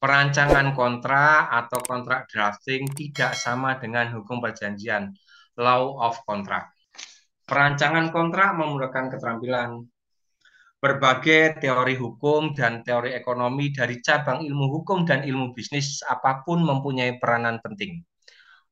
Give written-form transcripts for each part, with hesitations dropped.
Perancangan kontrak atau kontrak drafting tidak sama dengan hukum perjanjian, law of contract. Perancangan kontrak memerlukan keterampilan. Berbagai teori hukum dan teori ekonomi dari cabang ilmu hukum dan ilmu bisnis apapun mempunyai peranan penting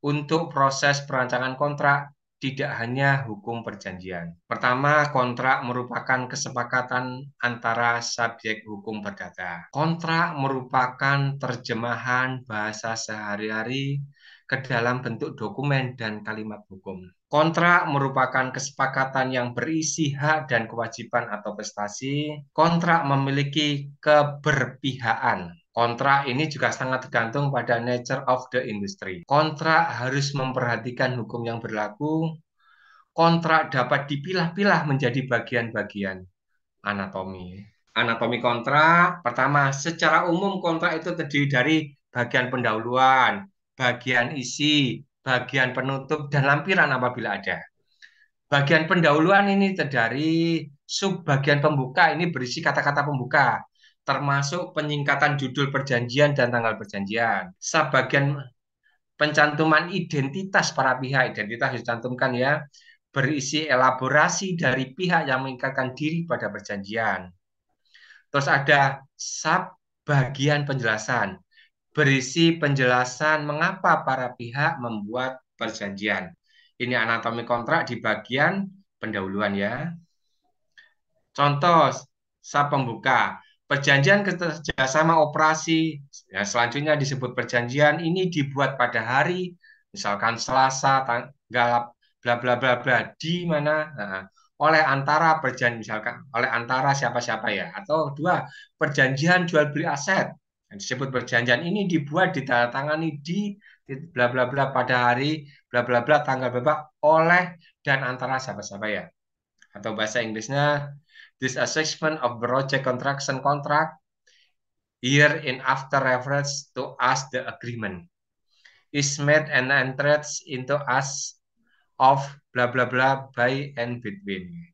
untuk proses perancangan kontrak, tidak hanya hukum perjanjian. Pertama, kontrak merupakan kesepakatan antara subjek hukum perdata. Kontrak merupakan terjemahan bahasa sehari-hari ke dalam bentuk dokumen dan kalimat hukum. Kontrak merupakan kesepakatan yang berisi hak dan kewajiban atau prestasi. Kontrak memiliki keberpihakan. Kontrak ini juga sangat tergantung pada nature of the industry. Kontrak harus memperhatikan hukum yang berlaku. Kontrak dapat dipilah-pilah menjadi bagian-bagian anatomi. Anatomi kontrak, pertama, secara umum kontrak itu terdiri dari bagian pendahuluan, bagian isi, bagian penutup, dan lampiran apabila ada. Bagian pendahuluan ini terdiri sub bagian pembuka ini berisi kata-kata pembuka, termasuk penyingkatan judul perjanjian dan tanggal perjanjian. Subbagian pencantuman identitas para pihak, identitas dicantumkan ya, berisi elaborasi dari pihak yang mengikatkan diri pada perjanjian. Terus ada sub bagian penjelasan, berisi penjelasan mengapa para pihak membuat perjanjian. Ini anatomi kontrak di bagian pendahuluan ya. Contoh, sub pembuka. Perjanjian kerjasama operasi, ya, selanjutnya disebut perjanjian ini dibuat pada hari, misalkan Selasa, tanggal bla bla bla bla, di mana, nah, oleh antara perjanjian, misalkan oleh antara siapa-siapa ya, atau dua, perjanjian jual beli aset, yang disebut perjanjian ini dibuat ditandatangani di bla bla bla pada hari bla bla bla tanggal berapa oleh dan antara siapa-siapa ya. Atau bahasa Inggrisnya, this assessment of project construction contract here in after reference to as the agreement is made and entered into us of bla bla bla by and between.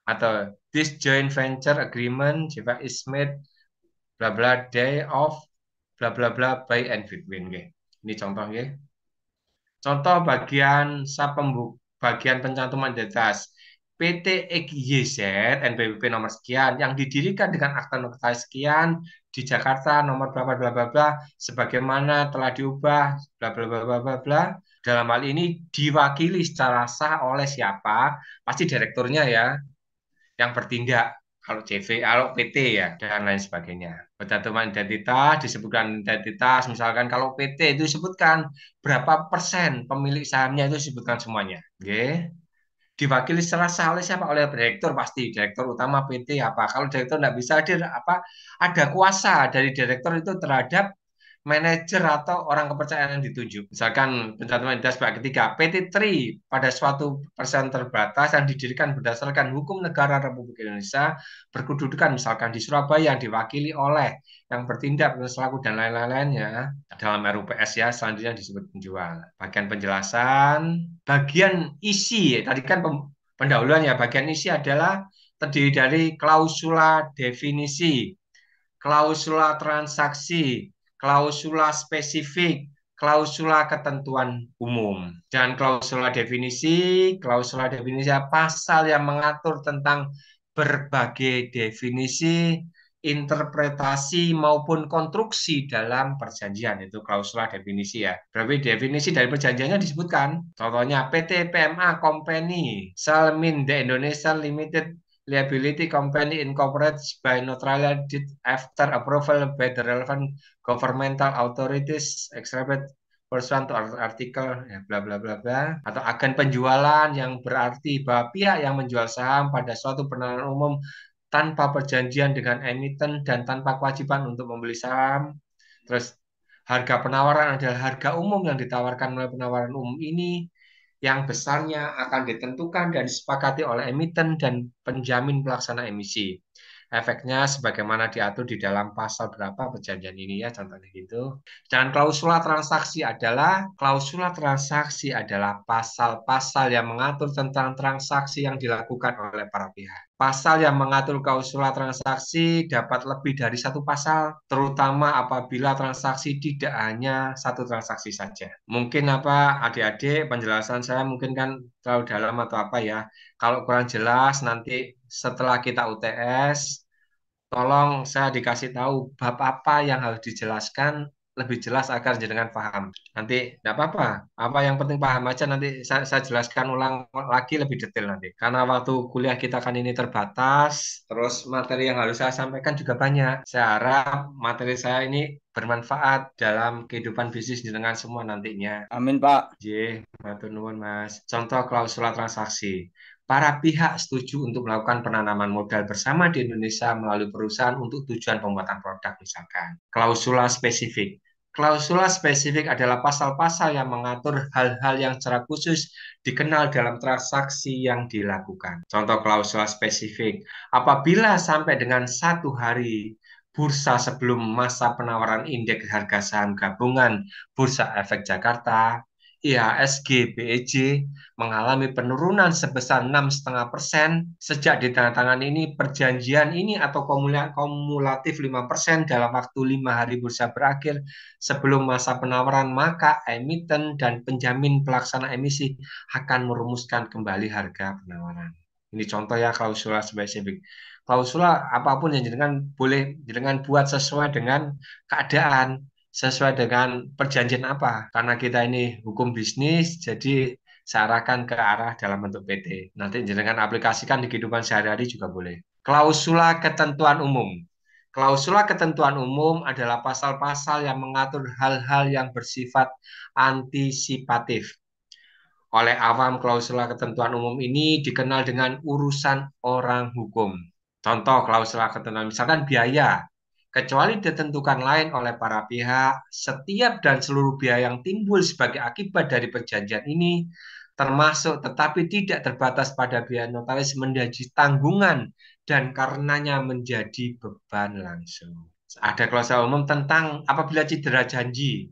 Atau this joint venture agreement juga is made bla bla day of bla bla bla by and between. Ini contoh ya. Contoh bagian pencantuman identitas. PT XYZ NPWP nomor sekian yang didirikan dengan akta notaris sekian di Jakarta nomor bla bla bla bla bla sebagaimana telah diubah bla bla bla bla bla bla. Dalam hal ini diwakili secara sah oleh siapa? Pasti direkturnya ya yang bertindak. Kalau CV, kalau PT ya, dan lain sebagainya. Pencantuman identitas, disebutkan identitas, misalkan kalau PT itu disebutkan berapa persen pemilik sahamnya itu disebutkan semuanya. Oke. Diwakili secara sah oleh siapa? Oleh direktur pasti, direktur utama PT apa. Kalau direktur tidak bisa hadir, apa ada kuasa dari direktur itu terhadap manajer atau orang kepercayaan yang ditunjuk. Misalkan pencantuman identitas bab ketiga, PT Tri pada suatu persen terbatas yang didirikan berdasarkan hukum negara Republik Indonesia berkedudukan misalkan di Surabaya yang diwakili oleh yang bertindak selaku dan lain-lainnya dalam RUPS ya, selanjutnya disebut penjual. Bagian penjelasan, bagian isi, tadi kan pendahuluan ya, bagian isi adalah terdiri dari klausula definisi, klausula transaksi, klausula spesifik, klausula ketentuan umum. Dan klausula definisi pasal yang mengatur tentang berbagai definisi, interpretasi maupun konstruksi dalam perjanjian. Itu klausula definisi ya. Berarti definisi dari perjanjiannya disebutkan. Contohnya PT PMA Company, Salmin The Indonesia Limited Liability Company Incorporated by neutralized after approval by the relevant governmental authorities except pursuant to artikel ya, bla bla bla bla, atau agen penjualan yang berarti bahwa pihak yang menjual saham pada suatu penawaran umum tanpa perjanjian dengan emiten dan tanpa kewajiban untuk membeli saham. Terus harga penawaran adalah harga umum yang ditawarkan oleh penawaran umum ini yang besarnya akan ditentukan dan disepakati oleh emiten dan penjamin pelaksana emisi. efeknya sebagaimana diatur di dalam pasal berapa perjanjian ini ya, contohnya gitu. Dan klausula transaksi adalah pasal-pasal yang mengatur tentang transaksi yang dilakukan oleh para pihak. Pasal yang mengatur klausula transaksi dapat lebih dari satu pasal, terutama apabila transaksi tidak hanya satu transaksi saja. Mungkin apa adik-adik penjelasan saya mungkin kan terlalu dalam atau apa ya. Kalau kurang jelas nanti setelah kita UTS, tolong saya dikasih tahu bab apa yang harus dijelaskan lebih jelas agar jenengan paham. Nanti tidak apa-apa. Apa yang penting paham aja nanti saya jelaskan ulang lagi lebih detail nanti. Karena waktu kuliah kita kan ini terbatas, terus materi yang harus saya sampaikan juga banyak. Saya harap materi saya ini bermanfaat dalam kehidupan bisnis jenengan semua nantinya. Amin, Pak. J, matur nuwun Mas. Contoh klausula transaksi. Para pihak setuju untuk melakukan penanaman modal bersama di Indonesia melalui perusahaan untuk tujuan pembuatan produk misalkan. Klausula spesifik. Klausula spesifik adalah pasal-pasal yang mengatur hal-hal yang secara khusus dikenal dalam transaksi yang dilakukan. Contoh klausula spesifik. Apabila sampai dengan 1 hari bursa sebelum masa penawaran indeks harga saham gabungan Bursa Efek Jakarta IHSG BEJ mengalami penurunan sebesar 6,5% sejak ditandatangan ini perjanjian ini atau kumulatif 5% dalam waktu 5 hari bursa berakhir sebelum masa penawaran, maka emiten dan penjamin pelaksana emisi akan merumuskan kembali harga penawaran. Ini contoh ya klausula spesifik. Klausula apapun yang jenengan boleh jenengan buat sesuai dengan keadaan, sesuai dengan perjanjian apa. Karena kita ini hukum bisnis, jadi saya arahkan ke arah dalam bentuk PT. Nanti jenengan aplikasikan di kehidupan sehari-hari juga boleh. Klausula ketentuan umum. Klausula ketentuan umum adalah pasal-pasal yang mengatur hal-hal yang bersifat antisipatif. Oleh awam, klausula ketentuan umum ini dikenal dengan urusan orang hukum. Contoh klausula ketentuan, misalkan biaya, kecuali ditentukan lain oleh para pihak, setiap dan seluruh biaya yang timbul sebagai akibat dari perjanjian ini, termasuk tetapi tidak terbatas pada biaya notaris menjadi tanggungan dan karenanya menjadi beban langsung. Ada klausula umum tentang apabila cedera janji.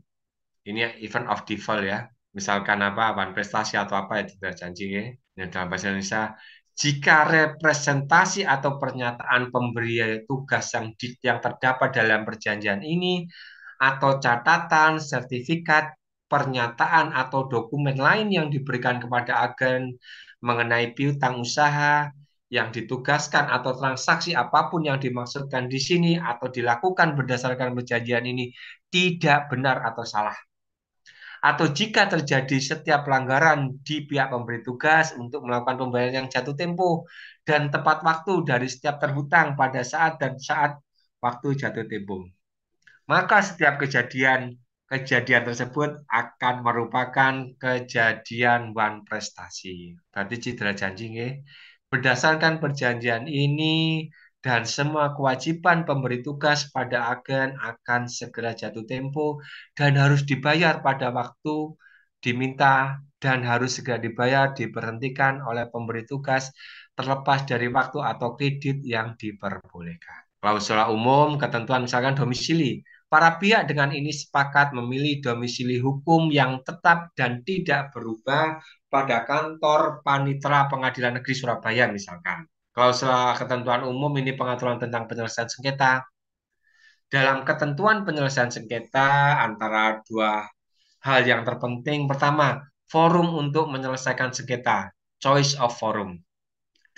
Ini event of default ya. Misalkan apa, one prestasi atau apa ya cedera janji ya. Ini dalam bahasa Indonesia, jika representasi atau pernyataan pemberi tugas yang terdapat dalam perjanjian ini atau catatan, sertifikat, pernyataan atau dokumen lain yang diberikan kepada agen mengenai piutang usaha yang ditugaskan atau transaksi apapun yang dimaksudkan di sini atau dilakukan berdasarkan perjanjian ini tidak benar atau salah atau jika terjadi setiap pelanggaran di pihak pemberi tugas untuk melakukan pembayaran yang jatuh tempo dan tepat waktu dari setiap terhutang pada saat dan saat waktu jatuh tempo. Maka setiap kejadian tersebut akan merupakan kejadian one prestasi. Berarti cedera janji nggih. Berdasarkan perjanjian ini dan semua kewajiban pemberi tugas pada agen akan segera jatuh tempo dan harus dibayar pada waktu diminta dan harus segera dibayar diberhentikan oleh pemberi tugas terlepas dari waktu atau kredit yang diperbolehkan. Klausula umum, ketentuan misalkan domisili. Para pihak dengan ini sepakat memilih domisili hukum yang tetap dan tidak berubah pada kantor Panitera Pengadilan Negeri Surabaya misalkan. Klausula ketentuan umum ini pengaturan tentang penyelesaian sengketa. Dalam ketentuan penyelesaian sengketa antara dua hal yang terpenting, pertama, forum untuk menyelesaikan sengketa, choice of forum.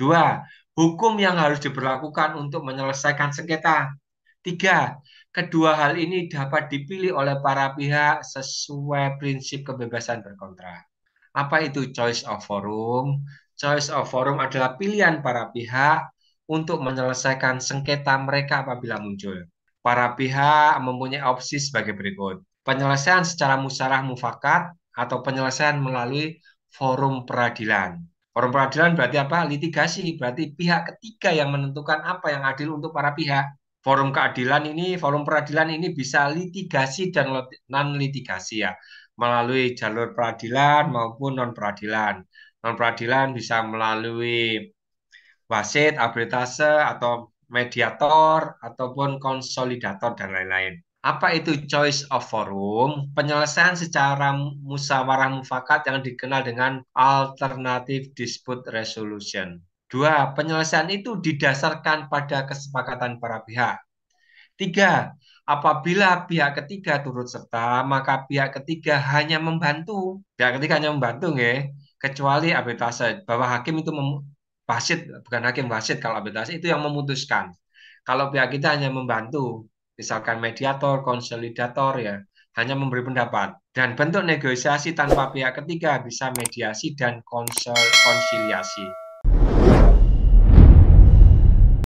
Dua, hukum yang harus diberlakukan untuk menyelesaikan sengketa. Tiga, kedua hal ini dapat dipilih oleh para pihak sesuai prinsip kebebasan berkontrak. Apa itu choice of forum? Choice of forum adalah pilihan para pihak untuk menyelesaikan sengketa mereka apabila muncul. Para pihak mempunyai opsi sebagai berikut. Penyelesaian secara musyawarah mufakat atau penyelesaian melalui forum peradilan. Forum peradilan berarti apa? Litigasi. Berarti pihak ketiga yang menentukan apa yang adil untuk para pihak. Forum peradilan ini bisa litigasi dan non litigasi ya, melalui jalur peradilan maupun non peradilan. Non peradilan bisa melalui wasit, arbitrase atau mediator, ataupun konsolidator, dan lain-lain. Apa itu choice of forum? Penyelesaian secara musyawarah mufakat yang dikenal dengan alternative dispute resolution. Dua, penyelesaian itu didasarkan pada kesepakatan para pihak. Tiga, apabila pihak ketiga turut serta, maka pihak ketiga hanya membantu. Pihak ketiga hanya membantu, nggih. Kecuali arbitrase, bahwa hakim itu wasit, bukan hakim wasit kalau arbitrase itu yang memutuskan. Kalau pihak kita hanya membantu, misalkan mediator, konsolidator ya, hanya memberi pendapat. Dan bentuk negosiasi tanpa pihak ketiga bisa mediasi dan konsiliasi.